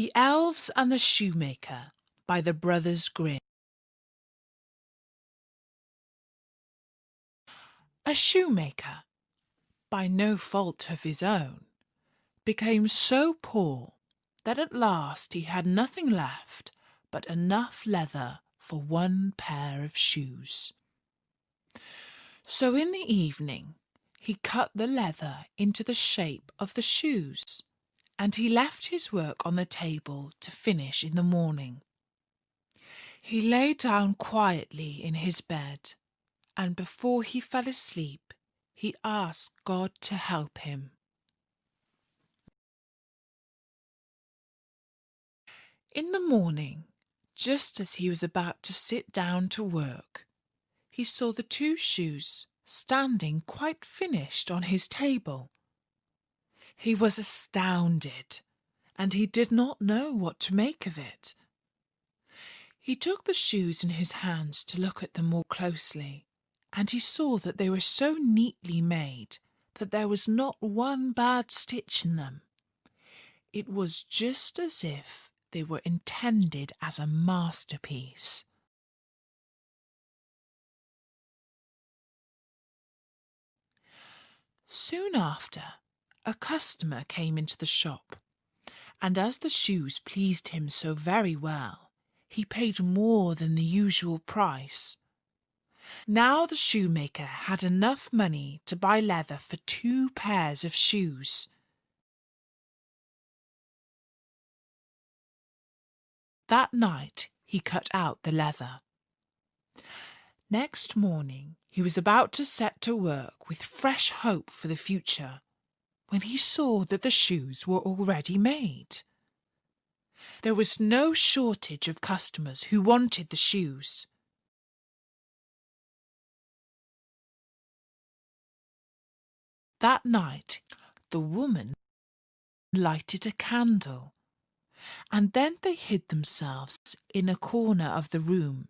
The Elves and the Shoemaker by the Brothers Grimm. A shoemaker, by no fault of his own, became so poor that at last he had nothing left but enough leather for one pair of shoes. So in the evening he cut the leather into the shape of the shoes, and he left his work on the table to finish in the morning. He lay down quietly in his bed, and before he fell asleep, he asked God to help him. In the morning, just as he was about to sit down to work, he saw the two shoes standing quite finished on his table. He was astounded, and he did not know what to make of it. He took the shoes in his hands to look at them more closely, and he saw that they were so neatly made that there was not one bad stitch in them. It was just as if they were intended as a masterpiece. Soon after, a customer came into the shop, and as the shoes pleased him so very well, he paid more than the usual price. Now the shoemaker had enough money to buy leather for 2 pairs of shoes. That night he cut out the leather. Next morning he was about to set to work with fresh hope for the future, when he saw that the shoes were already made. There was no shortage of customers who wanted the shoes. That night the woman lighted a candle, and then they hid themselves in a corner of the room,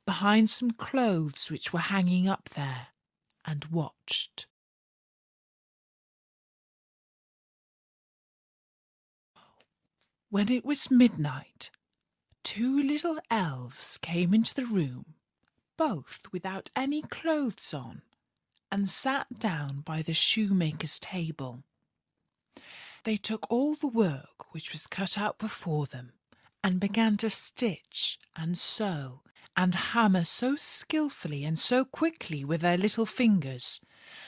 behind some clothes which were hanging up there, and watched. When it was midnight, 2 little elves came into the room, both without any clothes on, and sat down by the shoemaker's table. They took all the work which was cut out before them, and began to stitch and sew and hammer so skilfully and so quickly with their little fingers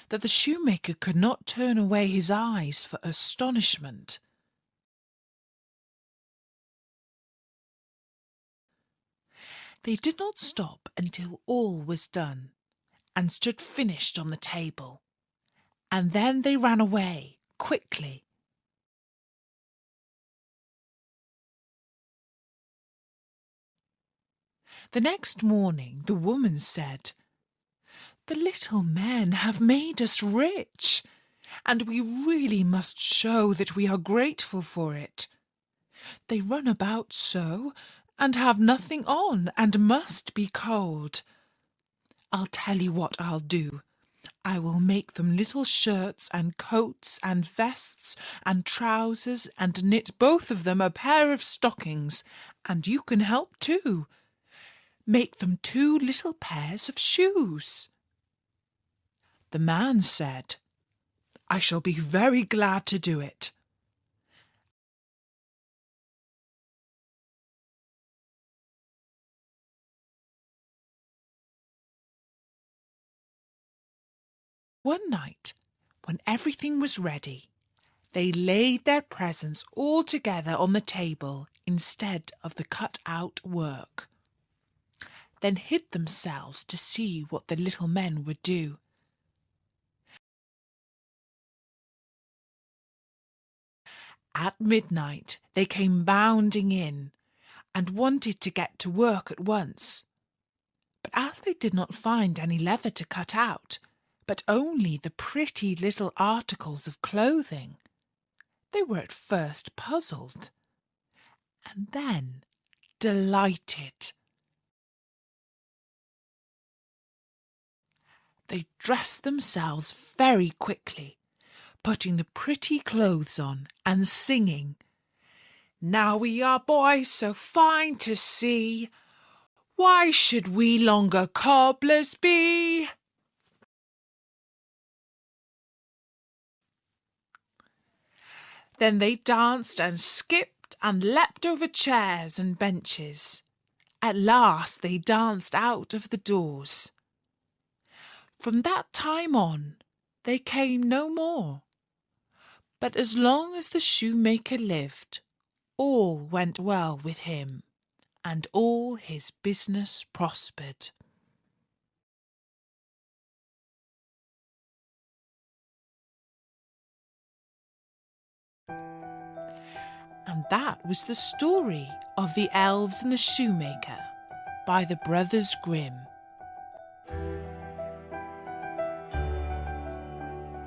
that the shoemaker could not turn away his eyes for astonishment. They did not stop until all was done, and stood finished on the table, and then they ran away quickly. The next morning the woman said, "The little men have made us rich, and we really must show that we are grateful for it. They run about so, and have nothing on, and must be cold. I'll tell you what I'll do. I will make them little shirts and coats and vests and trousers, and knit both of them a pair of stockings, and you can help too. Make them 2 little pairs of shoes." The man said, "I shall be very glad to do it." One night, when everything was ready, they laid their presents all together on the table instead of the cut-out work, then hid themselves to see what the little men would do. At midnight they came bounding in, and wanted to get to work at once. But as they did not find any leather to cut out, but only the pretty little articles of clothing, they were at first puzzled, and then delighted. They dressed themselves very quickly, putting the pretty clothes on and singing, Now we are boys so fine to see. Why should we longer cobblers be? Then they danced and skipped and leapt over chairs and benches. At last they danced out of the doors. From that time on, they came no more. But as long as the shoemaker lived, all went well with him, and all his business prospered. And that was the story of the Elves and the Shoemaker by the Brothers Grimm.